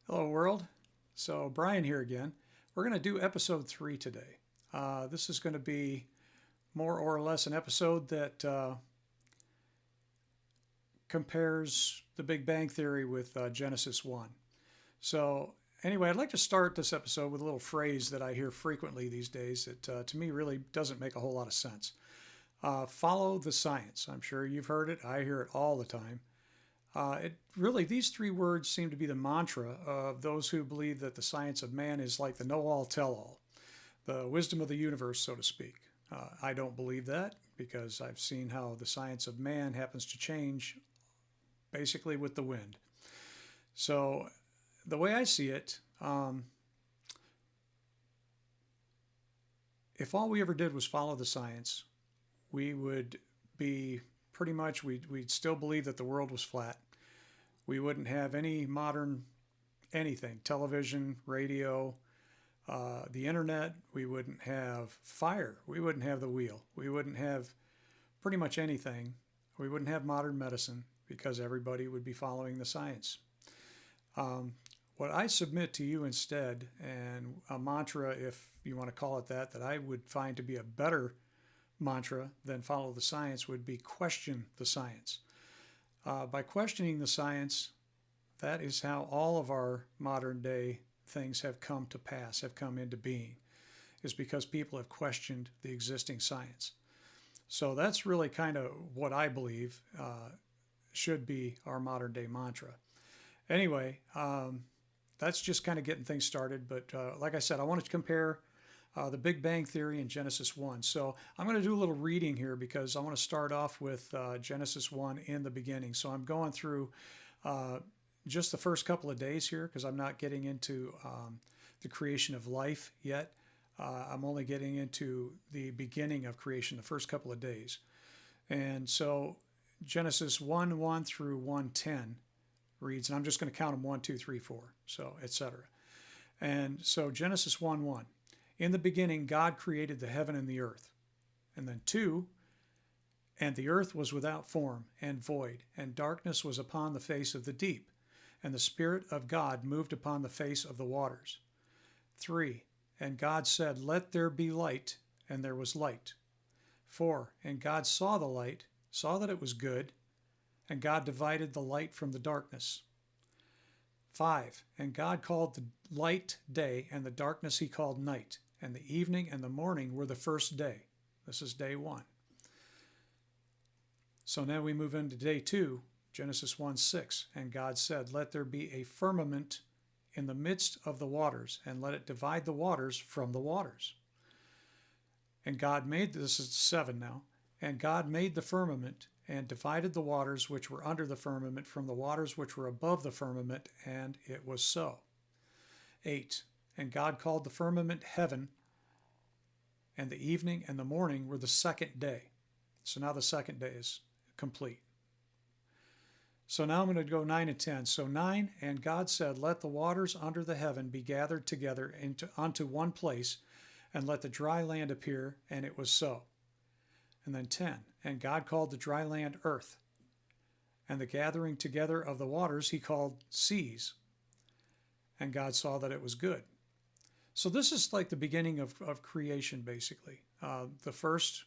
Hello, world. So, Brian here again. We're going to do episode 3 today. This is going to be more or less an episode that compares the Big Bang Theory with Genesis 1. So, anyway, I'd like to start this episode with a little phrase that I hear frequently these days that to me really doesn't make a whole lot of sense. Follow the science. I'm sure you've heard it, I hear it all the time. These three words seem to be the mantra of those who believe that the science of man is like the know all tell all, the wisdom of the universe, so to speak. I don't believe that because I've seen how the science of man happens to change basically with the wind. So, the way I see it, if all we ever did was follow the science, we would be pretty much, we'd still believe that the world was flat. We wouldn't have any modern anything, television, radio, the internet. We wouldn't have fire. We wouldn't have the wheel. We wouldn't have pretty much anything. We wouldn't have modern medicine because everybody would be following the science. Um, what I submit to you instead, and a mantra, if you want to call it that I would find to be a better mantra than follow the science, would be question the science. By questioning the science, that is how all of our modern day things have come to pass, have come into being, is because people have questioned the existing science. So that's really kind of what I believe should be our modern day mantra. Anyway, that's just kind of getting things started. But like I said, I wanted to compare the Big Bang Theory and Genesis 1. So I'm going to do a little reading here because I want to start off with Genesis 1 in the beginning. So I'm going through uh, just the first couple of days here because I'm not getting into the creation of life yet. I'm only getting into the beginning of creation, the first couple of days. And so Genesis 1 1 through 1:10 reads, and I'm just going to count them 1, 2, 3, 4, so etc. And so Genesis 1 1. In the beginning, God created the heaven and the earth. And then 2, and the earth was without form and void, and darkness was upon the face of the deep, and the Spirit of God moved upon the face of the waters. 3, and God said, let there be light, and there was light. 4, and God saw the light, saw that it was good, and God divided the light from the darkness. 5, and God called the light day, and the darkness he called night. And the evening and the morning were the first day. This is day 1. So now we move into day 2, Genesis 1 6. And God said, let there be a firmament in the midst of the waters, and let it divide the waters from the waters. And God made, this is 7 now, and God made the firmament and divided the waters which were under the firmament from the waters which were above the firmament, and it was so. 8. And God called the firmament heaven, and the evening and the morning were the second day. So now the second day is complete. So now I'm going to go 9 and 10. So 9, and God said, let the waters under the heaven be gathered together unto one place, and let the dry land appear, and it was so. And then 10, and God called the dry land earth, and the gathering together of the waters he called seas. And God saw that it was good. So this is like the beginning of creation, basically. The first,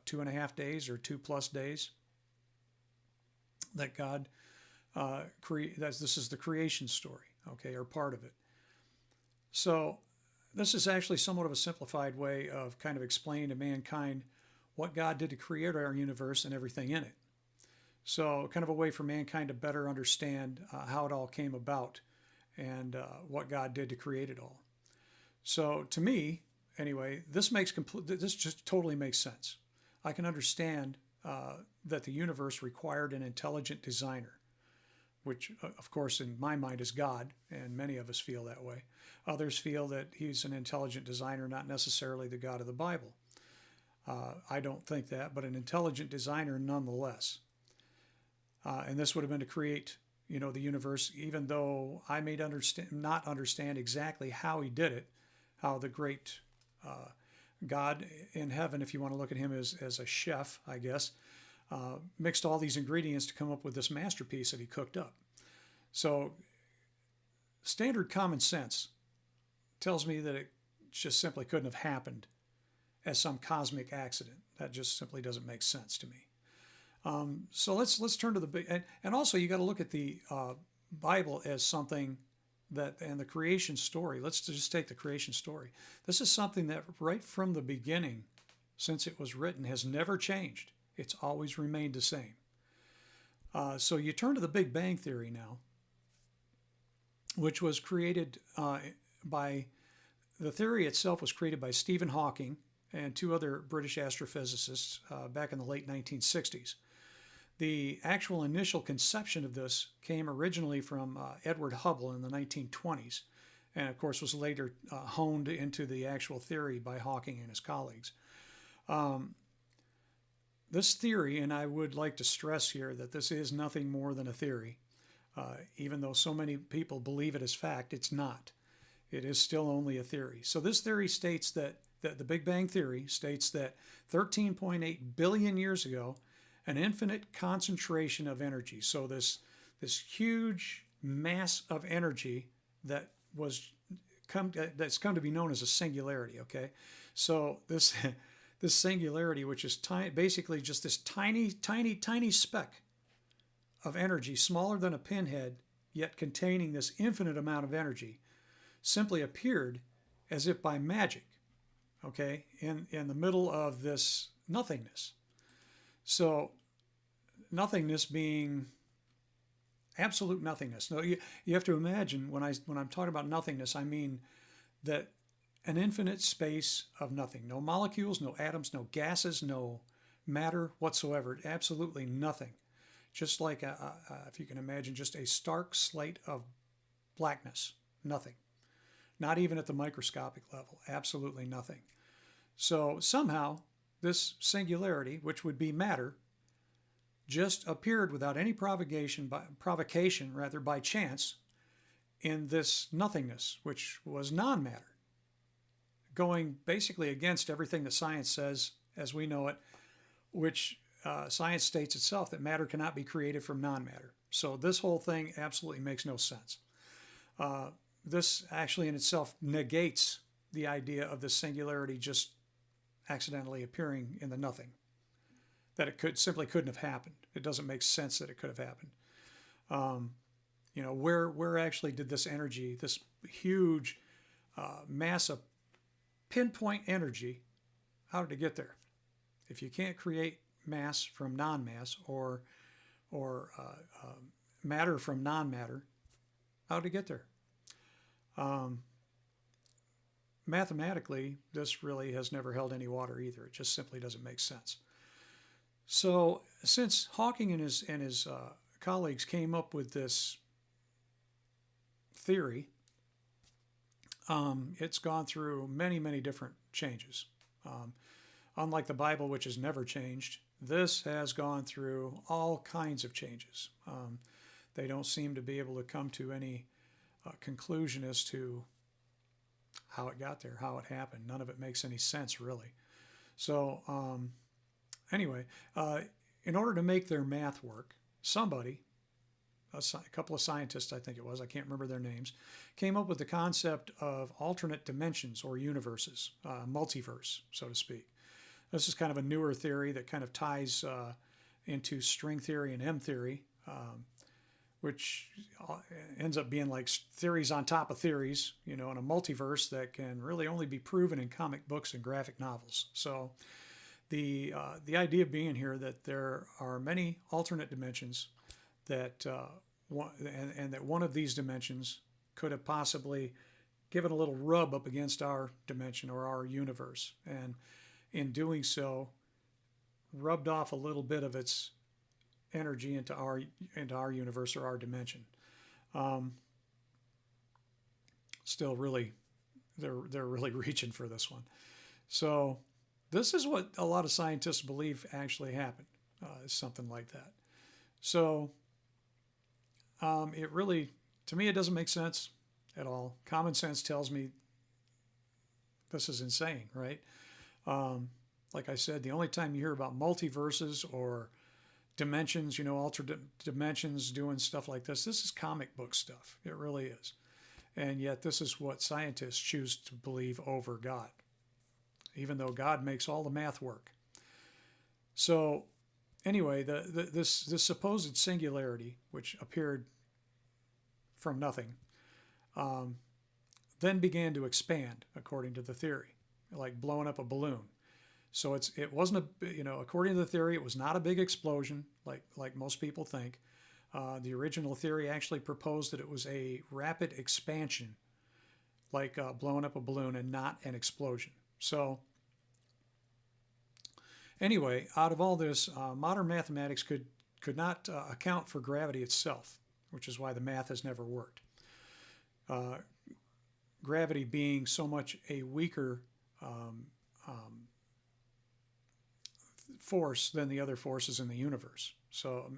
2.5 days or 2+ days that God this is the creation story, okay, or part of it. So this is actually somewhat of a simplified way of kind of explaining to mankind what God did to create our universe and everything in it. So kind of a way for mankind to better understand how it all came about and what God did to create it all. So to me, anyway, this just totally makes sense. I can understand that the universe required an intelligent designer, which, of course, in my mind is God, and many of us feel that way. Others feel that he's an intelligent designer, not necessarily the God of the Bible. I don't think that, but an intelligent designer nonetheless. And this would have been to create, the universe, even though I may not understand exactly how he did it, how the great God in heaven, if you want to look at him as a chef, I guess, mixed all these ingredients to come up with this masterpiece that he cooked up. So standard common sense tells me that it just simply couldn't have happened as some cosmic accident. That just simply doesn't make sense to me. So let's turn to the big, and also you got to look at the Bible as something that, and the creation story. Let's just take the creation story. This is something that right from the beginning, since it was written, has never changed. It's always remained the same. So you turn to the Big Bang Theory now, which was created by, the theory itself was created by Stephen Hawking and two other British astrophysicists back in the late 1960s. The actual initial conception of this came originally from Edward Hubble in the 1920s, and of course was later honed into the actual theory by Hawking and his colleagues. This theory, and I would like to stress here that this is nothing more than a theory, even though so many people believe it as fact, it's not. It is still only a theory. So this theory states that the Big Bang Theory states that 13.8 billion years ago, an infinite concentration of energy. So this huge mass of energy that that's come to be known as a singularity. Okay, so this singularity, which is basically just this tiny speck of energy, smaller than a pinhead, yet containing this infinite amount of energy, simply appeared as if by magic. Okay, in the middle of this nothingness. So nothingness being absolute nothingness. No, you have to imagine when I'm talking about nothingness, I mean that an infinite space of nothing. No molecules, no atoms, no gases, no matter whatsoever. Absolutely nothing. Just like, if you can imagine, just a stark slate of blackness. Nothing. Not even at the microscopic level. Absolutely nothing. So somehow this singularity, which would be matter, just appeared without any provocation by chance in this nothingness, which was non-matter, going basically against everything that science says as we know it, which science states itself that matter cannot be created from non-matter. So this whole thing absolutely makes no sense. This actually in itself negates the idea of the singularity just accidentally appearing in the nothing, that it simply couldn't have happened. It doesn't make sense that it could have happened. Where actually did this energy, this huge mass of pinpoint energy, how did it get there? If you can't create mass from non-mass or matter from non-matter, how did it get there? Mathematically, this really has never held any water either. It just simply doesn't make sense. So, since Hawking and his colleagues came up with this theory, it's gone through many different changes. Unlike the Bible, which has never changed, this has gone through all kinds of changes. They don't seem to be able to come to any conclusion as to how it got there, how it happened. None of it makes any sense, really. So, anyway, in order to make their math work, somebody, a couple of scientists, I think it was, I can't remember their names, came up with the concept of alternate dimensions or universes, multiverse, so to speak. This is kind of a newer theory that kind of ties into string theory and M theory, which ends up being like theories on top of theories, in a multiverse that can really only be proven in comic books and graphic novels. So the idea being here that there are many alternate dimensions that and that one of these dimensions could have possibly given a little rub up against our dimension or our universe, and in doing so rubbed off a little bit of its energy into our universe or our dimension. Still really, they're really reaching for this one. So this is what a lot of scientists believe actually happened, something like that. So it really, to me, it doesn't make sense at all. Common sense tells me this is insane, right? Like I said, the only time you hear about multiverses or dimensions, alternate dimensions doing stuff like this is comic book stuff. It really is. And yet, this is what scientists choose to believe over God, even though God makes all the math work. So, anyway, this supposed singularity, which appeared from nothing, um, then began to expand, according to the theory, like blowing up a balloon. So it wasn't according to the theory, it was not a big explosion like most people think. The original theory actually proposed that it was a rapid expansion, like blowing up a balloon, and not an explosion. So anyway, out of all this, modern mathematics could not account for gravity itself, which is why the math has never worked. Gravity being so much a weaker force than the other forces in the universe. So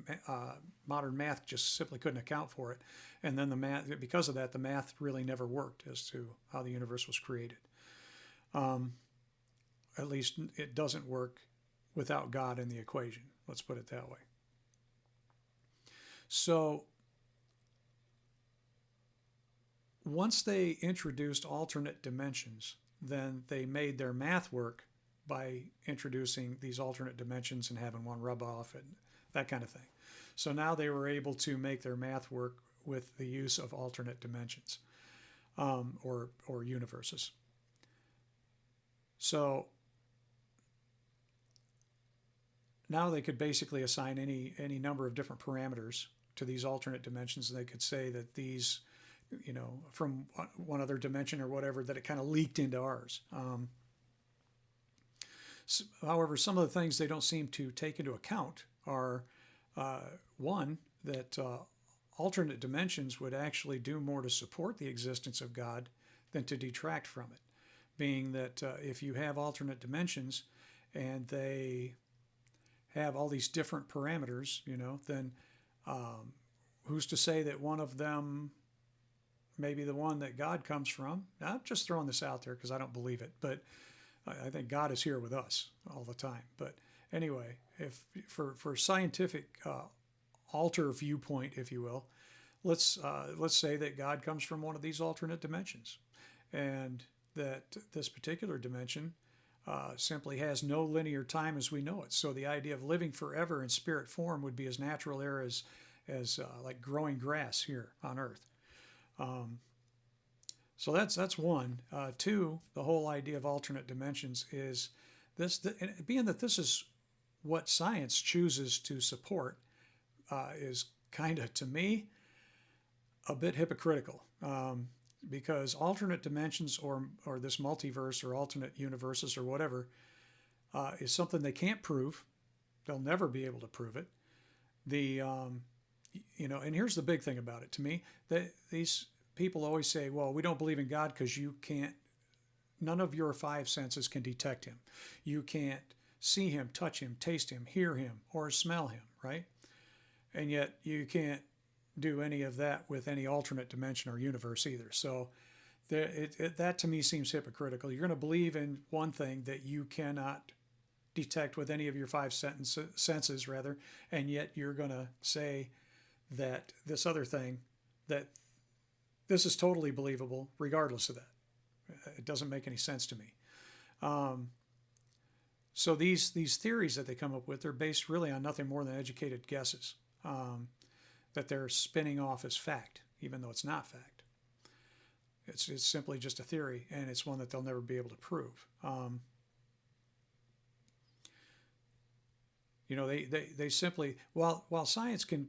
modern math just simply couldn't account for it, and then because of that, the math really never worked as to how the universe was created. At least it doesn't work without God in the equation. Let's put it that way. So once they introduced alternate dimensions, then they made their math work by introducing these alternate dimensions and having one rub off and that kind of thing. So now they were able to make their math work with the use of alternate dimensions or universes. So now they could basically assign any number of different parameters to these alternate dimensions, and they could say that these, from one other dimension or whatever, that it kind of leaked into ours. However, some of the things they don't seem to take into account are, one, that alternate dimensions would actually do more to support the existence of God than to detract from it, being that if you have alternate dimensions and they have all these different parameters, then who's to say that one of them may be the one that God comes from? I'm just throwing this out there because I don't believe it, but I think God is here with us all the time. But anyway, if for scientific alter viewpoint, if you will, let's say that God comes from one of these alternate dimensions, and that this particular dimension simply has no linear time as we know it. So the idea of living forever in spirit form would be as natural there as like growing grass here on Earth. So that's one. Two, the whole idea of alternate dimensions is being that this is what science chooses to support, is kind of, to me, a bit hypocritical. Because alternate dimensions or this multiverse or alternate universes or whatever is something they can't prove. They'll never be able to prove it. And here's the big thing about it to me, that these people always say, well, we don't believe in God because none of your five senses can detect him. You can't see him, touch him, taste him, hear him, or smell him, right? And yet you can't do any of that with any alternate dimension or universe either. So that to me seems hypocritical. You're going to believe in one thing that you cannot detect with any of your five senses, and yet you're going to say that this other thing, that this is totally believable regardless of that. It doesn't make any sense to me. So these theories that they come up with, they're based really on nothing more than educated guesses that they're spinning off as fact, even though it's not fact. It's simply just a theory, and it's one that they'll never be able to prove. They simply, while science can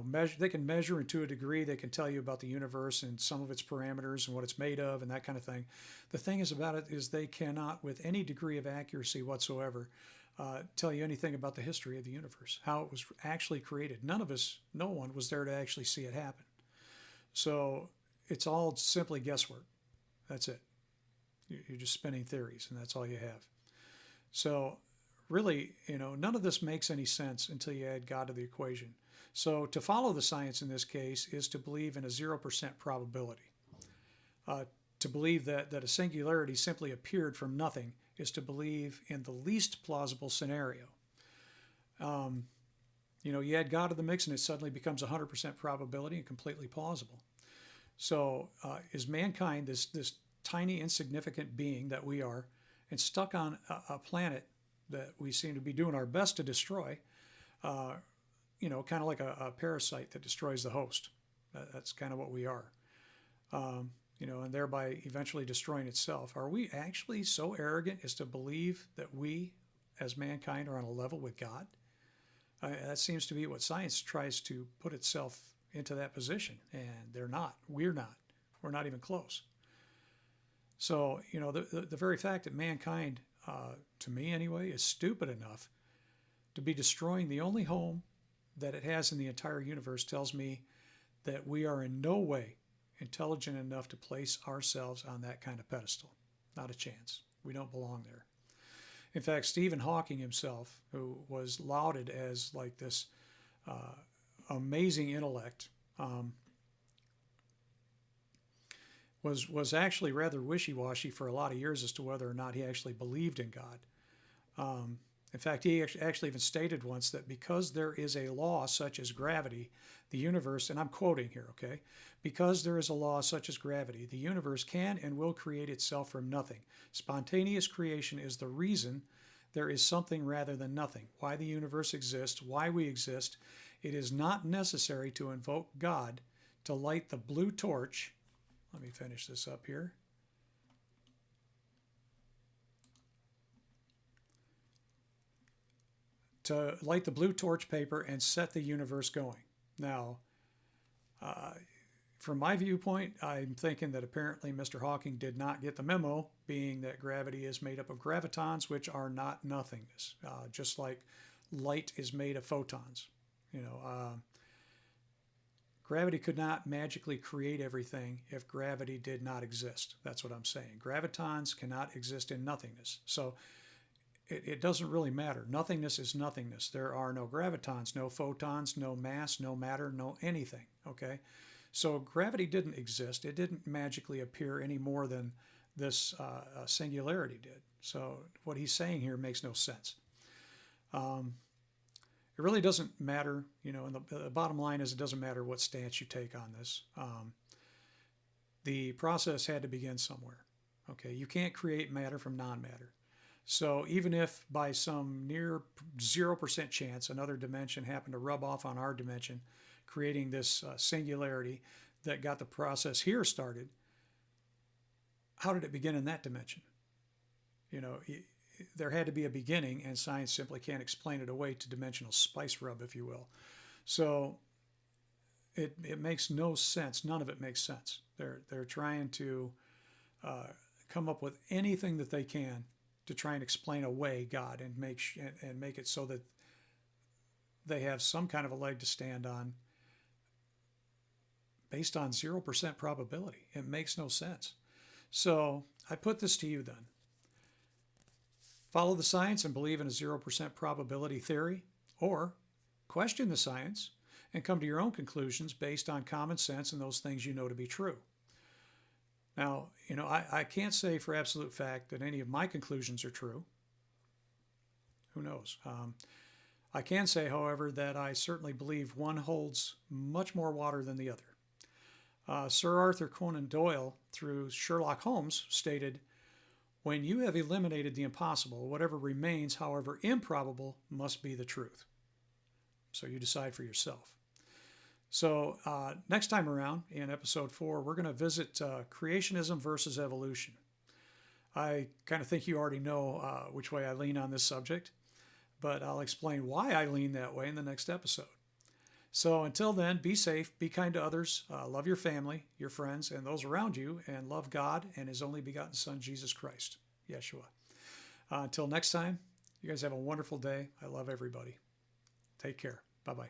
measure, they can measure, and to a degree they can tell you about the universe and some of its parameters and what it's made of and that kind of thing. The thing is about it is they cannot, with any degree of accuracy whatsoever, tell you anything about the history of the universe, how it was actually created. No one was there to actually see it happen. So it's all simply guesswork. That's it. You're just spinning theories, and that's all you have. So really, none of this makes any sense until you add God to the equation. So to follow the science in this case is to believe in a 0% probability. To believe that a singularity simply appeared from nothing is to believe in the least plausible scenario. You add God to the mix and it suddenly becomes 100% probability and completely plausible. So is mankind this tiny insignificant being that we are, and stuck on a planet that we seem to be doing our best to destroy? Kind of like a parasite that destroys the host. That's kind of what we are. And thereby eventually destroying itself. Are we actually so arrogant as to believe that we, as mankind, are on a level with God? That seems to be what science tries to put itself into that position, and they're not. We're not. We're not even close. So, the very fact that mankind, to me anyway, is stupid enough to be destroying the only home that it has in the entire universe tells me that we are in no way intelligent enough to place ourselves on that kind of pedestal. Not a chance. We don't belong there. In fact, Stephen Hawking himself, who was lauded as like this amazing intellect, was actually rather wishy-washy for a lot of years as to whether or not he actually believed in God. In fact, he actually even stated once that because there is a law such as gravity, the universe, and I'm quoting here, okay, because there is a law such as gravity, the universe can and will create itself from nothing. Spontaneous creation is the reason there is something rather than nothing. Why the universe exists, why we exist. It is not necessary to invoke God to light the blue torch. Let me finish this up here. To light the blue torch paper and set the universe going. Now, from my viewpoint, I'm thinking that apparently Mr. Hawking did not get the memo, being that gravity is made up of gravitons, which are not nothingness, just like light is made of photons. Gravity could not magically create everything if gravity did not exist. That's what I'm saying. Gravitons cannot exist in nothingness. So it doesn't really matter. Nothingness is nothingness. There are no gravitons, no photons, no mass, no matter, no anything. Okay? So gravity didn't exist. It didn't magically appear any more than this singularity did. So what he's saying here makes no sense. It really doesn't matter, and the bottom line is it doesn't matter what stance you take on this. The process had to begin somewhere. Okay? You can't create matter from non-matter. So even if by some near 0% chance another dimension happened to rub off on our dimension, creating this singularity that got the process here started, how did it begin in that dimension? There had to be a beginning, and science simply can't explain it away to dimensional spice rub, if you will. So it makes no sense. None of it makes sense. They're trying to come up with anything that they can to try and explain away God and make it so that they have some kind of a leg to stand on based on 0% probability. It makes no sense. So I put this to you then. Follow the science and believe in a 0% probability theory, or question the science and come to your own conclusions based on common sense and those things you know to be true. Now, I can't say for absolute fact that any of my conclusions are true. Who knows? I can say, however, that I certainly believe one holds much more water than the other. Sir Arthur Conan Doyle, through Sherlock Holmes, stated, "When you have eliminated the impossible, whatever remains, however improbable, must be the truth." So you decide for yourself. So next time around, in episode 4, we're going to visit creationism versus evolution. I kind of think you already know which way I lean on this subject, but I'll explain why I lean that way in the next episode. So until then, be safe, be kind to others, love your family, your friends, and those around you, and love God and His only begotten Son, Jesus Christ, Yeshua. Until next time, you guys have a wonderful day. I love everybody. Take care. Bye-bye.